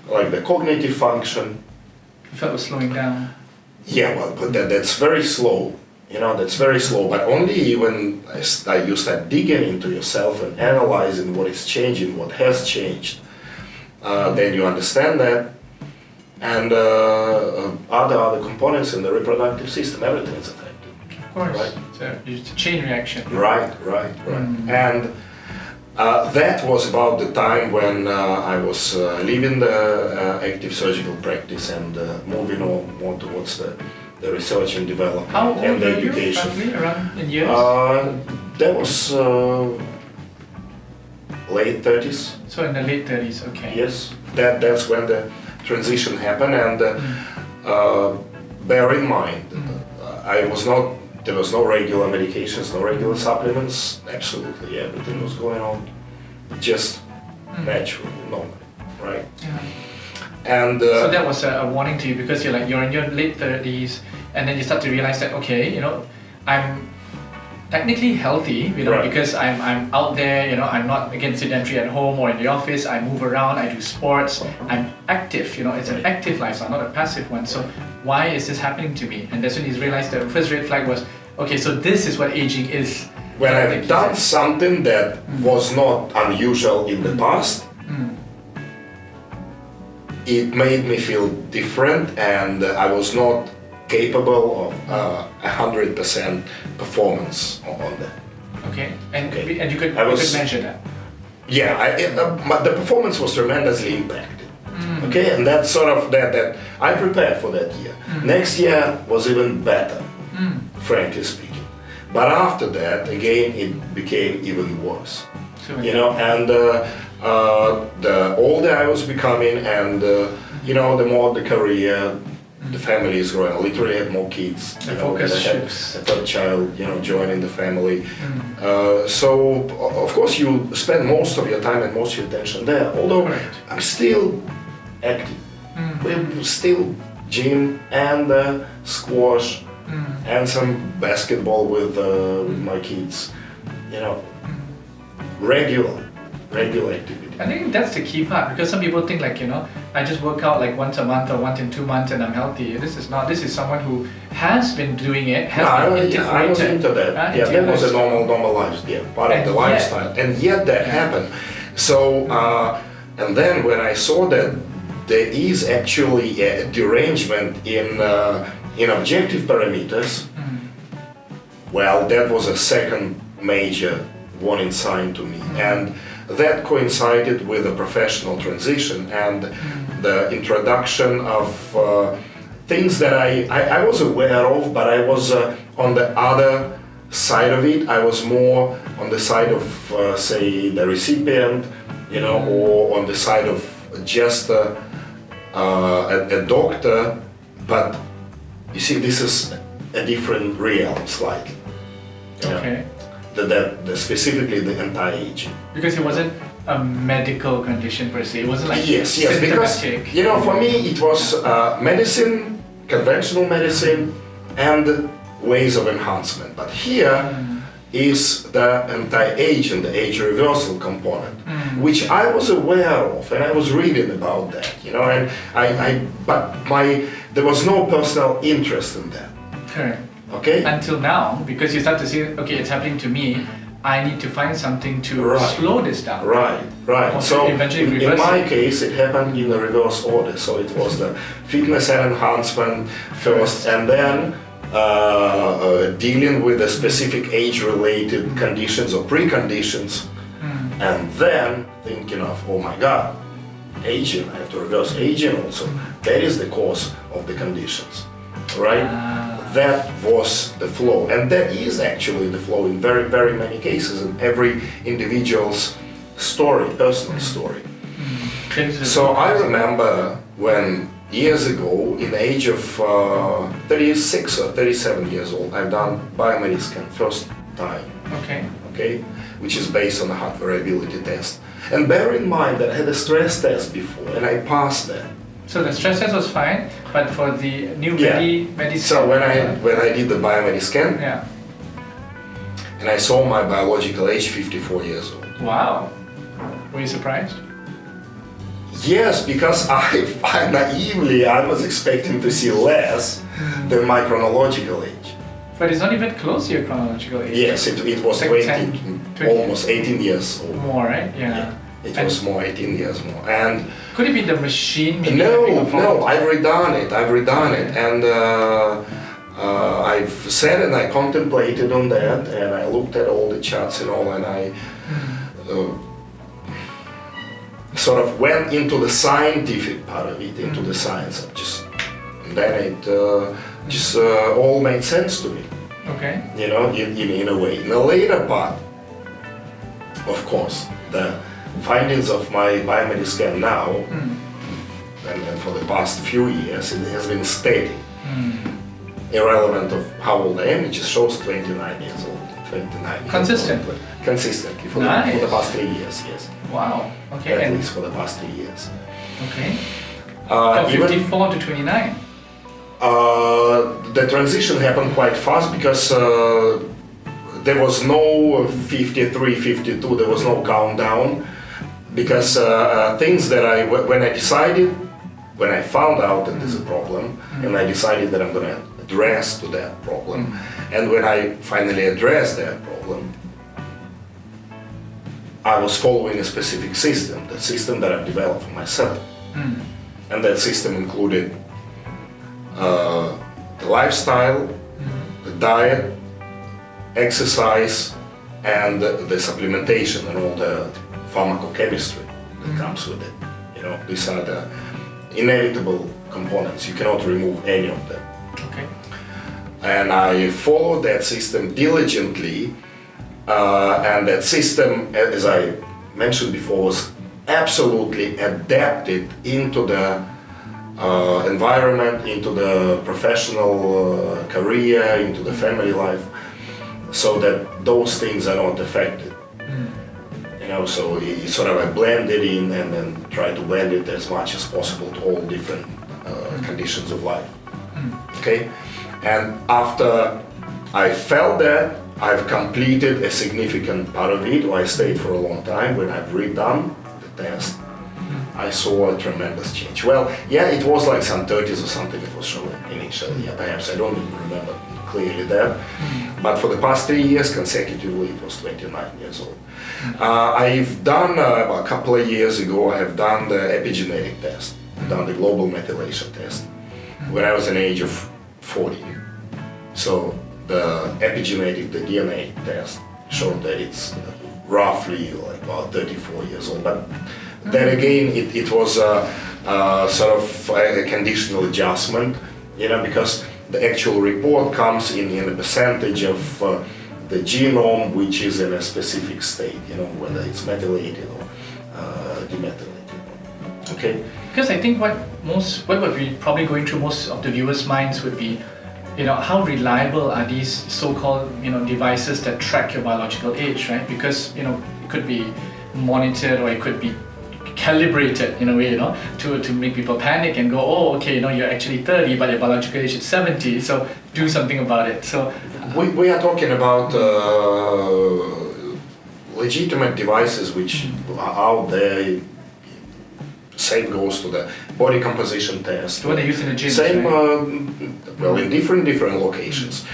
like the cognitive function. You felt it was slowing down. Yeah, well, but that's very slow. That's very slow. But only when you start digging into yourself and analyzing what is changing, what has changed, then you understand that. And other components in the reproductive system, everything is affected. Of course. Right? So it's a chain reaction. Right. And that was about the time when I was leaving the active surgical practice and moving on more towards the research and development and the education. How old were you, roughly, around in years? That was late 30s. So in the late 30s, okay. Yes, that's when the transition happened, and bear in mind, there was no regular medications, no regular supplements, absolutely everything was going on just naturally, normally, right? Yeah. And so that was a warning to you, because you're in your late 30s, and then you start to realize that, okay, I'm technically healthy, right. because I'm out there, I'm not, again, sedentary at home or in the office. I move around, I do sports, I'm active, it's an active lifestyle, not a passive one. So why is this happening to me? And that's when you realized the first red flag was, okay, so this is what aging is. When I've done something that was not unusual in the past, it made me feel different, and I was not capable of 100% performance on that. Okay, and you could measure that. Yeah, the performance was tremendously impacted. Okay, and that's sort of that I prepared for that year. Next year was even better, frankly speaking. But after that, again, it became even worse. So, and the older I was becoming, and the more the career, the family is growing. I literally had more kids. The focus shifts. A third child, joining the family. So of course you spend most of your time and most of your attention there. Although I'm still active. We're still gym and squash and some basketball with my kids. Regular activity. I think that's the key part, because some people think I just work out like once a month or once in 2 months and I'm healthy. This is not. This is someone who has been doing it, I was into that. That was a normal life, part of the lifestyle. And yet that happened. So, and then when I saw that there is actually a derangement in objective parameters, well, that was a second major warning sign to me. And that coincided with a professional transition and the introduction of things that I was aware of, but I was on the other side of it. I was more on the side of, say, the recipient, or on the side of just a doctor. But you see, this is a different realm slightly. Okay. Specifically the anti-aging. Because it wasn't a medical condition per se. It wasn't like yes, because for me it was medicine, conventional medicine, and ways of enhancement. But here is the anti-aging, the age reversal component, which I was aware of, and I was reading about that. And there was no personal interest in that. Correct. Okay. Until now, because you start to see, okay, it's happening to me, I need to find something to slow this down. Right. So in my case, it happened in the reverse order. So it was the fitness and enhancement first, and then dealing with the specific age-related conditions or preconditions, and then thinking of, oh my God, aging, I have to reverse aging also. That is the cause of the conditions, right? That was the flow, and that is actually the flow in very, very many cases in every individual's story, personal story. So I remember when years ago, in the age of 36 or 37 years old, I've done biomedical scan first time. Okay, which is based on the heart variability test. And bear in mind that I had a stress test before, and I passed that. So the stress test was fine, but for the new Medi So when I did the biomedical scan, and I saw my biological age 54 years old. Wow. Were you surprised? Yes, because I naively I was expecting to see less than my chronological age. But it's not even close to your chronological age. Yes, it was like 20, 20, almost 18 years old. More, right? Yeah. It was more, 18 years more. And could it be the machine? Maybe no, I've redone it, and I've sat and I contemplated on that, and I looked at all the charts and all, and I sort of went into the scientific part of it, into the science of just, and then it just all made sense to me. Okay. You know, in a way. In the later part, of course, the findings of my biomedical scan now, and for the past few years, it has been steady. Irrelevant of how old I am, it just shows 29 years old. 29 Consistently? Consistently, for Nice. the past 3 years, yes. Wow, okay. At least for the past 3 years. Okay. From 54 to 29? The transition happened quite fast because there was no 53, 52, there was no countdown. Because things that when I found out that there's a problem, and I decided that I'm going to address to that problem, and when I finally addressed that problem, I was following a specific system, the system that I've developed for myself. And that system included the lifestyle, the diet, exercise, and the supplementation and all the pharmacochemistry that comes with it. You know, these are the inevitable components. You cannot remove any of them. Okay. And I followed that system diligently, and that system, as I mentioned before, was absolutely adapted into the environment, into the professional career, into the family life, so that those things are not affected. You know, so I blended in and then tried to blend it as much as possible to all different conditions of life. Okay, and after I felt that I've completed a significant part of it, or I stayed for a long time, when I've redone the test, I saw a tremendous change. Well, yeah, it was like some 30s or something it was showing initially. Yeah, perhaps I don't even remember clearly that. But for the past 3 years consecutively, it was 29 years old. I've done, a couple of years ago, I have done the epigenetic test, done the global methylation test, when I was an age of 40. So the epigenetic, the DNA test, showed that it's roughly like about 34 years old. But then again, it was sort of a conditional adjustment, you know, because the actual report comes in a percentage of the genome which is in a specific state, you know, whether it's methylated or demethylated. Okay. Because I think what would be probably going through most of the viewers' minds would be, you know, how reliable are these so-called, you know, devices that track your biological age, right? Because, you know, it could be monitored or it could be calibrated in a way, you know, to make people panic and go, oh, okay, you know, you're actually 30, but your biological age is 70, so do something about it. So we are talking about legitimate devices which are out there. Same goes to the body composition test. The one they use in the gym. Same, right? well, in different locations.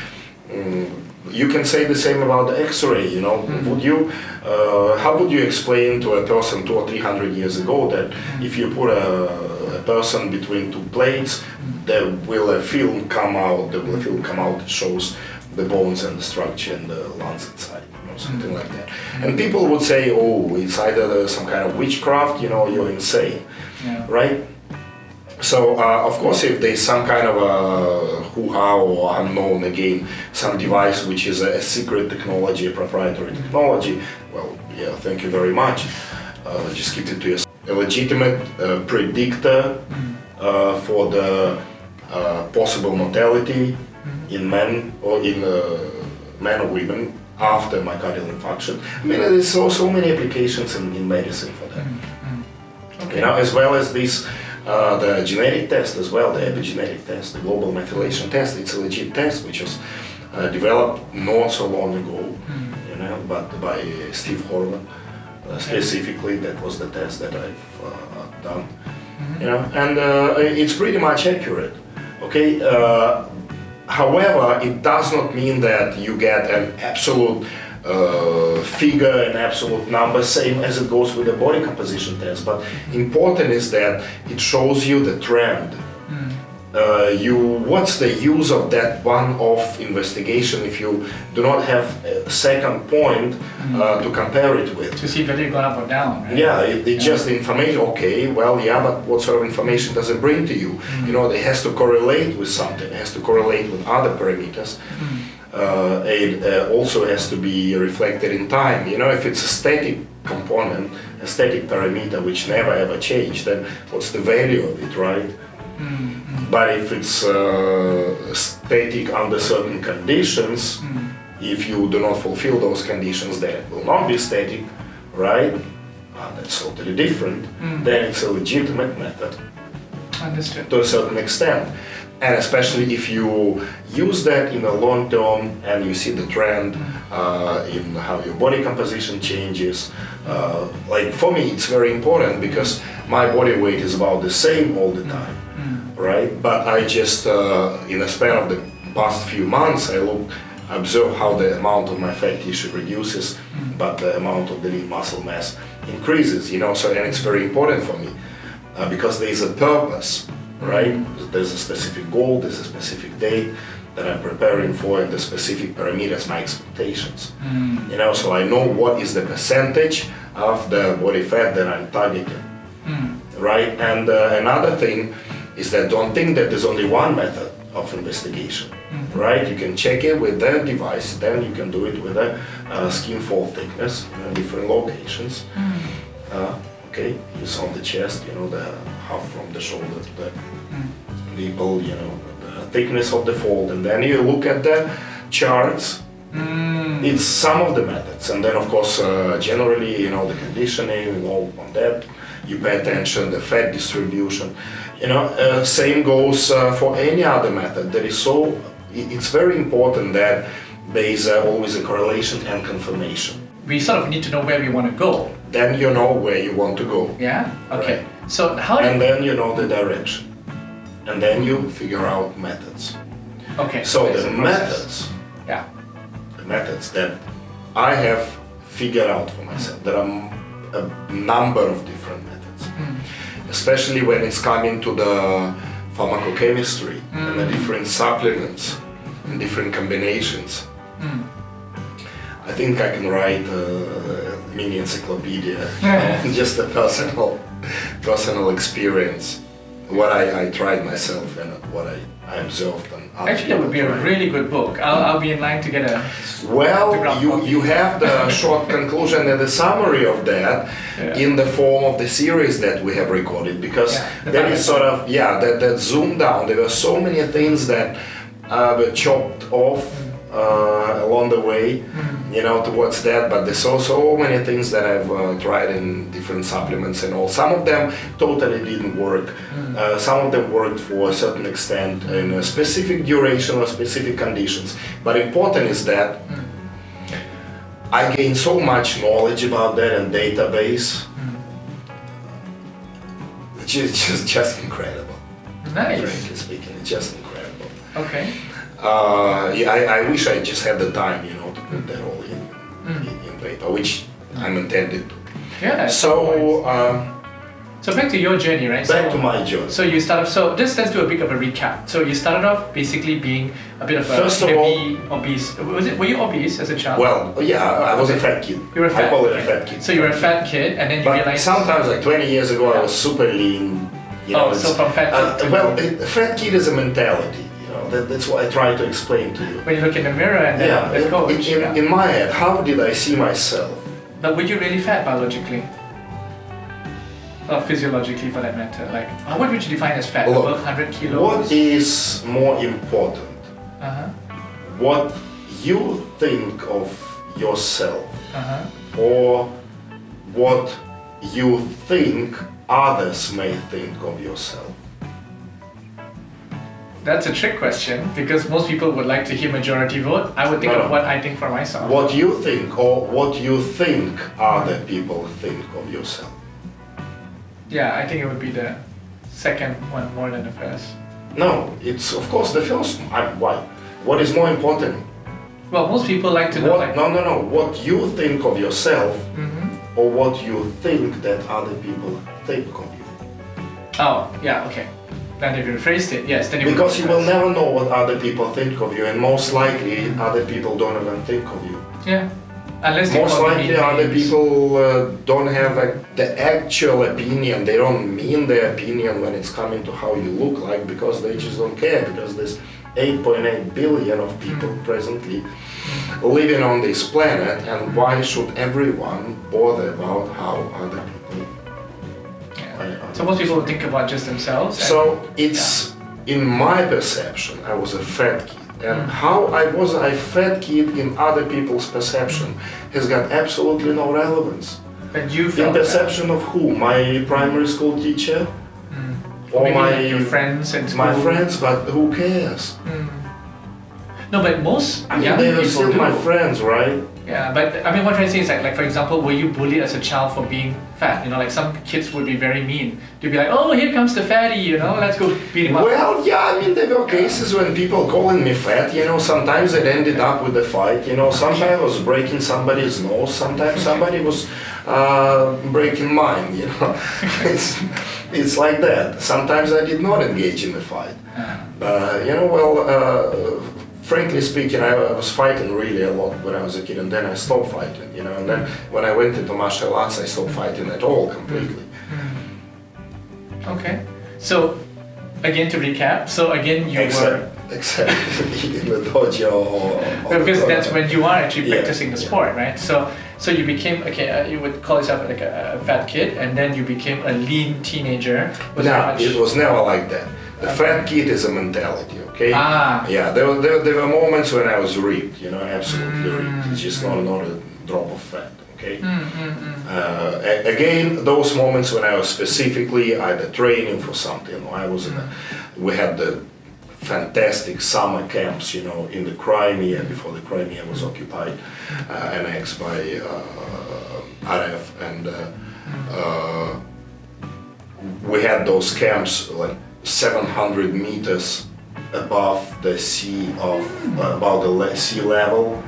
You can say the same about the X-ray. You know, would you? How would you explain to a person 200 or 300 years ago that if you put a person between two plates, there will a film come out. There will a film come out that shows the bones and the structure and the lungs inside. Something like that. And people would say, oh, it's either some kind of witchcraft, you know, you're insane, right? So, of course, if there's some kind of a hoo-ha or unknown, again, some device which is a secret technology, a proprietary technology, well, yeah, thank you very much. Just keep it to yourself. A legitimate predictor for the possible mortality in men or in men or women after myocardial infarction. I mean, there's so many applications in medicine for that. Okay. You know, as well as this, the genetic test as well, the epigenetic test, the global methylation test. It's a legit test which was developed not so long ago, you know, but by Steve Horvath, Specifically, that was the test that I've done. You know, and it's pretty much accurate. Okay. However, it does not mean that you get an absolute figure, an absolute number, same as it goes with the body composition test. But important is that it shows you the trend. What's the use of that one-off investigation if you do not have a second point to compare it with? To see whether you gone up or down, right? Yeah, it's just the information. Okay, well, yeah, but what sort of information does it bring to you? You know, it has to correlate with something. It has to correlate with other parameters. It also has to be reflected in time. You know, if it's a static component, a static parameter which never ever change, then what's the value of it, right? But if it's static under certain conditions, if you do not fulfill those conditions, then it will not be static, right? That's totally different. Then it's a legitimate method. Understood. To a certain extent. And especially if you use that in the long term and you see the trend in how your body composition changes. Like for me, it's very important because my body weight is about the same all the time, right? But I just, in a span of the past few months, I observe how the amount of my fat tissue reduces, but the amount of the lean muscle mass increases, you know, so, and it's very important for me because there is a purpose. Right? There's a specific goal, there's a specific date that I'm preparing for, and the specific parameters, my expectations. You know, so I know what is the percentage of the body fat that I'm targeting. Right? And another thing is that don't think that there's only one method of investigation. Right? You can check it with the device, then you can do it with a skin fold thickness in different locations. Okay, it's on the chest, you know, the half from the shoulder to the nipple, you know, the thickness of the fold, and then you look at the charts. It's some of the methods, and then of course, generally, you know, the conditioning and all on that. You pay attention, the fat distribution. You know, same goes for any other method. There is so, it's very important that there is always a correlation and confirmation. We sort of need to know where we want to go. Then you know where you want to go. Yeah? Okay. Right. So how and then you know the direction. And then you figure out methods. Okay. So the methods, yeah, the methods that I have figured out for myself, there are a number of different methods. Especially when it's coming to the pharmacochemistry and the different supplements and different combinations. I think I can write a mini encyclopedia, just a personal experience, what I tried myself and what I observed. And actually, that would be a really good book. I'll be in line to get a. Well, you have the short conclusion and the summary of that in the form of the series that we have recorded, because that is sort of that zoomed down. There were so many things that were chopped off along the way, you know, towards that, but there's so many things that I've tried in different supplements and all. Some of them totally didn't work. Some of them worked for a certain extent in a specific duration or specific conditions. But important is that I gained so much knowledge about that and database, which is just incredible. Nice. Frankly speaking, it's just incredible. Okay. I wish I just had the time, you know, to put that all in paper, which I'm intended to. Yeah. So back to your journey, right? Back to my journey. So you started. So let's do a bit of a recap. So you started off basically being a bit of a heavy, obese. Were you obese as a child? Well, yeah, I was a fat kid. You were a fat. I call it a fat kid. So you were a fat kid, and then you realized. Sometimes, like 20 years ago, I was super lean. You know, so from fat kid. Fat kid is a mentality. That's what I try to explain to you. When you look in the mirror and then the coach. In my head, how did I see myself? But were you really fat biologically? Or physiologically for that matter? Like, what would you define as fat? Look, above 100 kilos? What is more important? What you think of yourself, or what you think others may think of yourself? that's a trick question because most people would like to hear majority vote. I would think of what I think for myself. What you think, or what you think other people think of yourself. Yeah, I think it would be the second one more than the first. No, it's of course the first one. Why? What is more important? Well, most people like to know. No. What you think of yourself, or what you think that other people think of you. Oh, yeah, okay. Then if you rephrased it, yes, then it because would you will never know what other people think of you, and most likely other people don't even think of you. Yeah. Unless most likely other people don't have the actual opinion. They don't mean their opinion when it's coming to how you look like, because they just don't care, because there's 8.8 billion of people presently living on this planet, and why should everyone bother about how other people? So most people think about just themselves. So it's in my perception, I was a fat kid. And how I was a fat kid in other people's perception has got absolutely no relevance. And you felt in perception of who? My primary school teacher? Or maybe my your friends and school. My friends, but who cares? No, but most young they people are still do. my friends, right? Yeah, but I mean, what I'm trying to say is like for example, were you bullied as a child for being fat? You know, like some kids would be very mean. They'd be like, oh, here comes the fatty, you know, let's go beat him up. Well, yeah, I mean, there were cases when people calling me fat, you know, sometimes it ended up with a fight, you know, sometimes I was breaking somebody's nose, sometimes somebody was breaking mine, you know. It's like that. Sometimes I did not engage in the fight. You know, well, frankly speaking, I was fighting really a lot when I was a kid, and then I stopped fighting, you know, and then when I went into martial arts, I stopped fighting at all completely. Okay, so again to recap, so again you were... Except in the dojo. Because that's when you are actually practicing the sport, right? So you became, you would call yourself like a fat kid, and then you became a lean teenager. No, it was never like that. The fat kid is a mentality, okay? Yeah, there were moments when I was ripped, you know, absolutely ripped. It's just not a drop of fat, okay? Again, those moments when I was specifically either training for something, or I was we had the fantastic summer camps, you know, in the Crimea, before the Crimea was occupied, annexed by RF, and we had those camps like 700 meters above the sea about the sea level,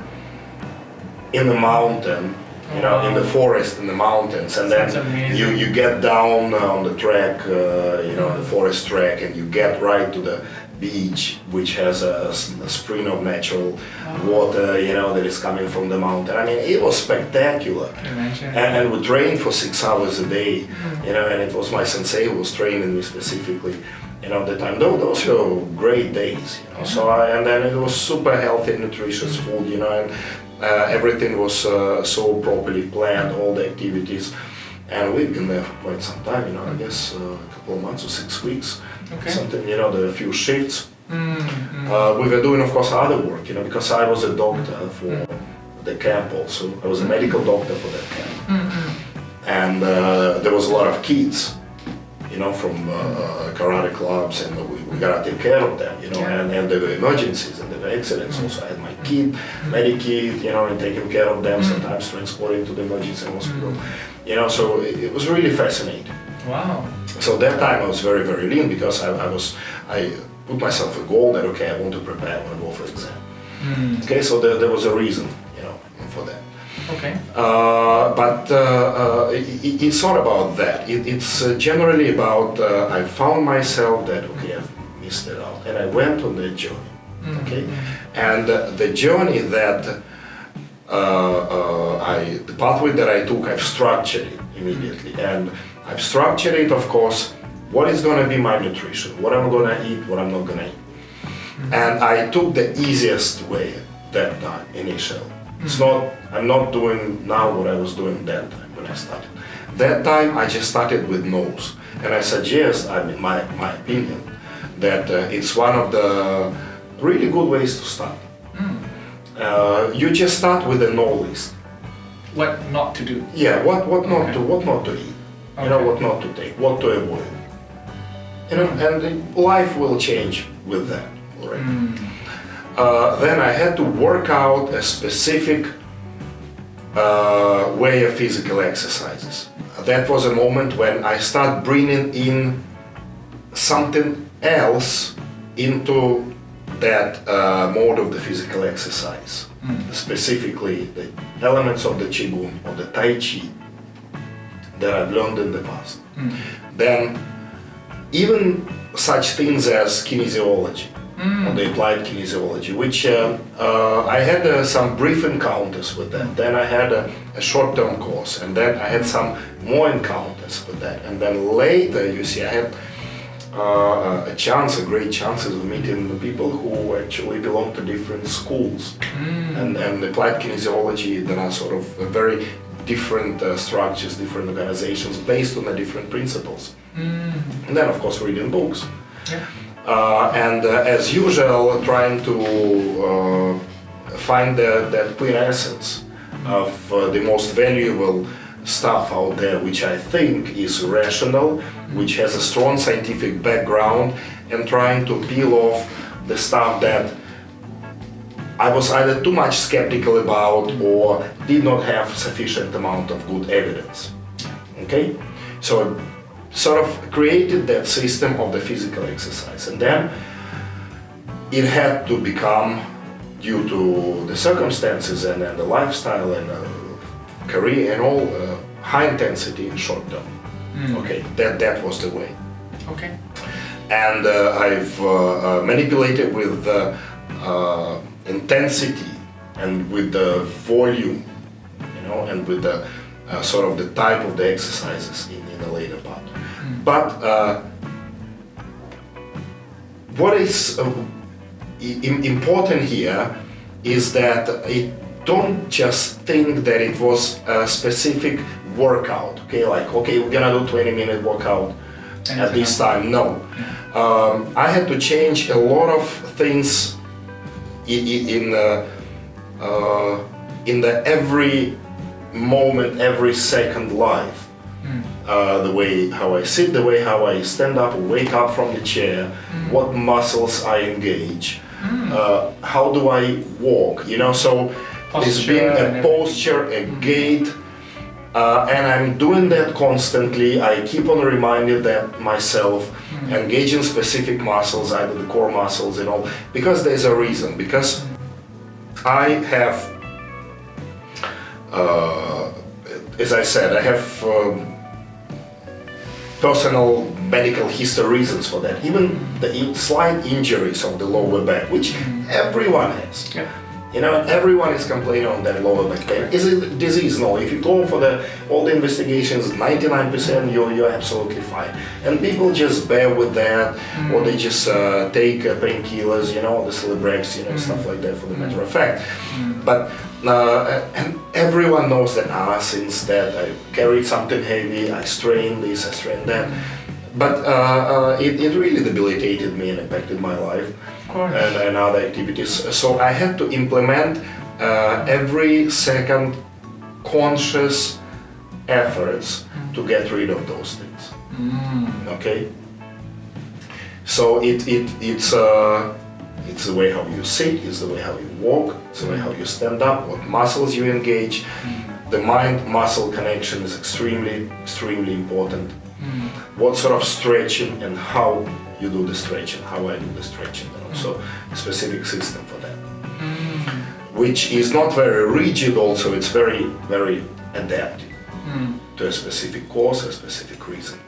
in the mountain, you know, in the forest, in the mountains, and then you get down on the track, you know, the forest track, and you get right to the beach, which has a spring of natural water, you know, that is coming from the mountain. I mean, it was spectacular. And we trained for 6 hours a day, you know, and it was my sensei who was training me specifically, you know, at the time. Those were great days, you know. So and then it was super healthy, nutritious food, you know, and everything was so properly planned, all the activities. And we've been there for quite some time, you know, I guess a couple of months or 6 weeks. Something, you know, there were a few shifts. We were doing, of course, other work, you know, because I was a doctor for the camp also. I was a medical doctor for that camp. And there was a lot of kids, you know, from karate clubs, and we gotta take care of them, you know, and there were emergencies and there were accidents also. I had my kid, Medikit, you know, and taking care of them, sometimes transporting to the emergency hospital, you know, so it was really fascinating. Wow. So that time I was very, very lean, because I put myself a goal that, okay, I want to prepare, I want to go for exam. Okay, so there was a reason, you know, for that. Okay. But it's not about that. It's generally about, I found myself that, okay, I've missed it out, and I went on that journey, okay? And the journey that, the pathway that I took, I've structured it immediately. And I've structured it, of course, what is going to be my nutrition, what I'm going to eat, what I'm not going to eat. And I took the easiest way that time, initially. It's not, I'm not doing now what I was doing that time when I started. That time I just started with nose. And I suggest, I mean, my opinion, that it's one of the really good ways to start. You just start with a no list. What not to do? Yeah, what not to eat. You know, what not to take, what to avoid. You know, and life will change with that already. Then I had to work out a specific way of physical exercises. That was a moment when I started bringing in something else into that mode of the physical exercise. Specifically the elements of the Qigong or the Tai Chi that I've learned in the past. Then even such things as kinesiology, or the applied kinesiology, which I had some brief encounters with that. Then I had a short-term course, and then I had some more encounters with that. And then later, you see, I had great chances of meeting the people who actually belong to different schools. And the applied kinesiology, there are sort of very different structures, different organizations based on the different principles. And then, of course, reading books. And as usual, trying to find that clear essence of the most valuable stuff out there, which I think is rational, which has a strong scientific background, and trying to peel off the stuff that I was either too much skeptical about or did not have sufficient amount of good evidence. Okay? So sort of created that system of the physical exercise, and then it had to become, due to the circumstances and the lifestyle and career and all, high intensity and short term. Okay, that was the way. Okay. And I've manipulated with intensity and with the volume, and with the sort of the type of the exercises in the later part. But what is important here is that don't just think that it was a specific workout, okay, we're gonna do 20-minute workout at this time. No. I had to change a lot of things in the every moment, every second life. The way how I sit, the way how I stand up, wake up from the chair, what muscles I engage, how do I walk, so there's been a posture, a gait, and I'm doing that constantly. I keep on reminding that myself, engaging specific muscles, either the core muscles and all, because there's a reason, because I have, as I said, I have personal medical history reasons for that, even the slight injuries of the lower back, which everyone has. Everyone is complaining on that lower back pain. Is it a disease? No. If you go for all the investigations, 99% you're absolutely fine. And people just bear with that, or they just take painkillers, the Celebrex, stuff like that, for the matter of fact. But and everyone knows that since that I carried something heavy, I strained this, I strained that. But it really debilitated me and impacted my life and other activities. So I had to implement every second conscious efforts to get rid of those things. Okay. So it's the way how you sit, it's the way how you walk, it's the way how you stand up, what muscles you engage. The mind-muscle connection is extremely, extremely important. What sort of stretching and how you do the stretching, how I do the stretching, and also a specific system for that. Which is not very rigid also, it's very, very adaptive to a specific cause, a specific reason.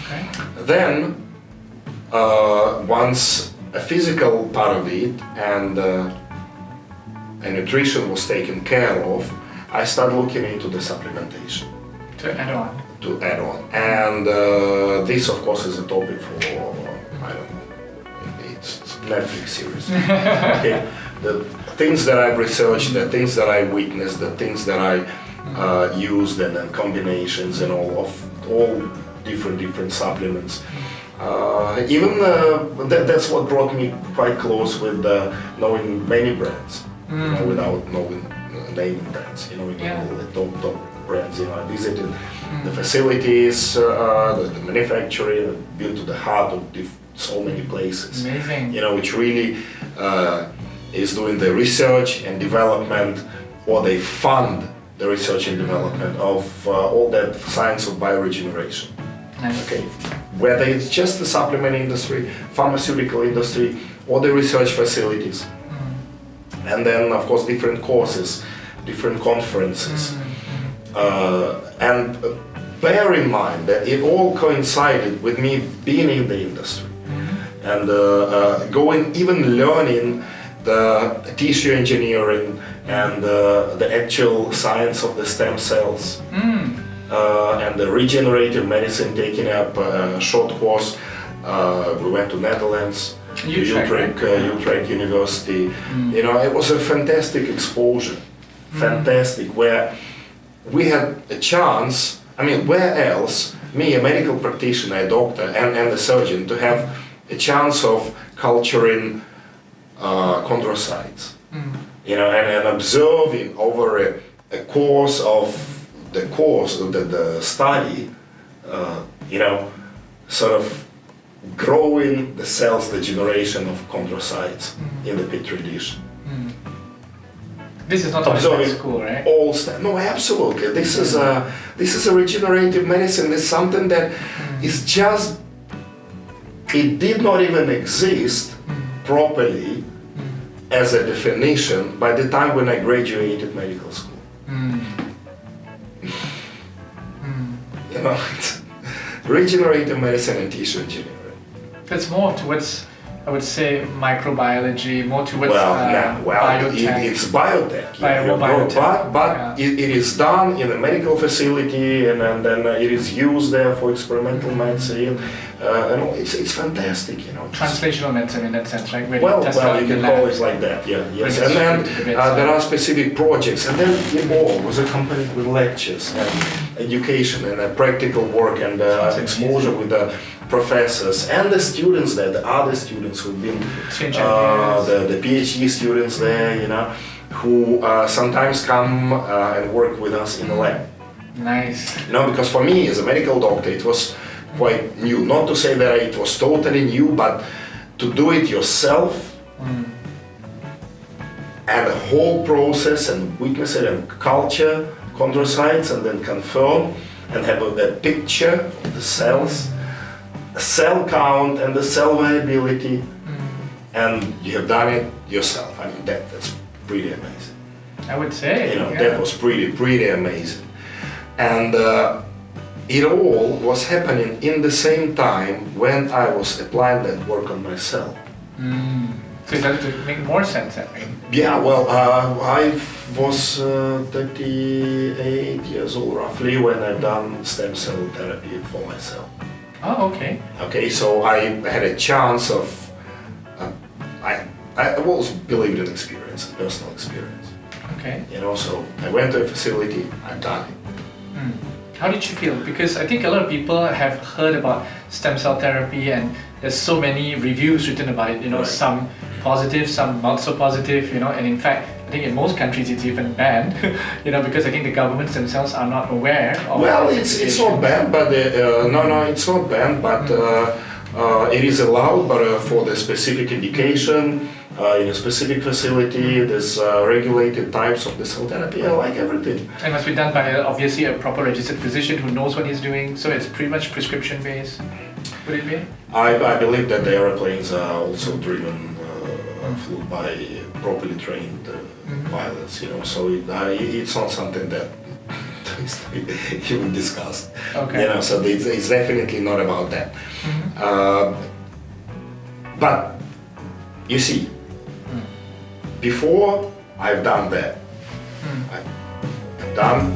Okay. Then, once a physical part of it and nutrition was taken care of, I started looking into the supplementation. To add on. And this, of course, is a topic for, I don't know, it's Netflix series. Okay? The things that I've researched, the things that I witnessed, the things that I used, and then combinations and all different supplements. Even that's what brought me quite close with knowing many brands, without knowing naming brands. The top brands. I visited the facilities, the manufacturing, been to the heart of so many places. Amazing. Which really is doing the research and development, or they fund the research and development of all that science of bioregeneration. Nice. Okay, whether it's just the supplement industry, pharmaceutical industry, or the research facilities. And then, of course, different courses, different conferences. And bear in mind that it all coincided with me being in the industry and even learning the tissue engineering and the actual science of the stem cells and the regenerative medicine, taking up a short course. We went to Netherlands, Utrecht University. It was a fantastic exposure, fantastic, where we had a chance. Where else, me, a medical practitioner, a doctor, and a surgeon, to have a chance of culturing chondrocytes, and observing over a course of the study, sort of growing the cells, the generation of chondrocytes in the petri dish. This is not observing school, right? No, absolutely. This is a regenerative medicine. It's something that is just. It did not even exist properly as a definition by the time when I graduated medical school. It's regenerative medicine and tissue engineering. It's more towards, I would say, microbiology, more towards biotech. It's biotech. Biotech. But it is done in a medical facility, and then it is used there for experimental medicine. It's fantastic, Translational medicine in that sense, right? Where you can call it like that, yes. And then there are specific projects, and then it all was accompanied with lectures and education and practical work and exposure with the professors and the students there, the other students who've been, the PhD students there, who sometimes come and work with us in the lab. Nice. Because for me as a medical doctor, it was quite new. Not to say that it was totally new, but to do it yourself and the whole process and witness it and culture chondrocytes and then confirm and have a picture of the cells, a cell count and the cell viability, and you have done it yourself. That's pretty amazing. I would say. That was pretty amazing. And it all was happening in the same time when I was applying that work on myself. So it does make more sense, I think. Yeah, well, I was 38 years old roughly when I've done stem cell therapy for myself. Oh, okay. Okay, so I had a chance of, I always believed in experience, personal experience. Okay. So I went to a facility, I've done it. How did you feel? Because I think a lot of people have heard about stem cell therapy and there's so many reviews written about it, Right. Some positive, some not so positive, and in fact, I think in most countries it's even banned, because I think the governments themselves are not aware of it's not banned, but it's not banned, but it is allowed, but for the specific indication, in a specific facility, there's regulated types of the cell therapy, like everything. It must be done by obviously a proper registered physician who knows what he's doing, so it's pretty much prescription based, would it be? I believe that the airplanes are also driven flew by properly trained pilots, so it's not something that is even discussed. Okay. So it's definitely not about that. But you see, before I've done that, I've done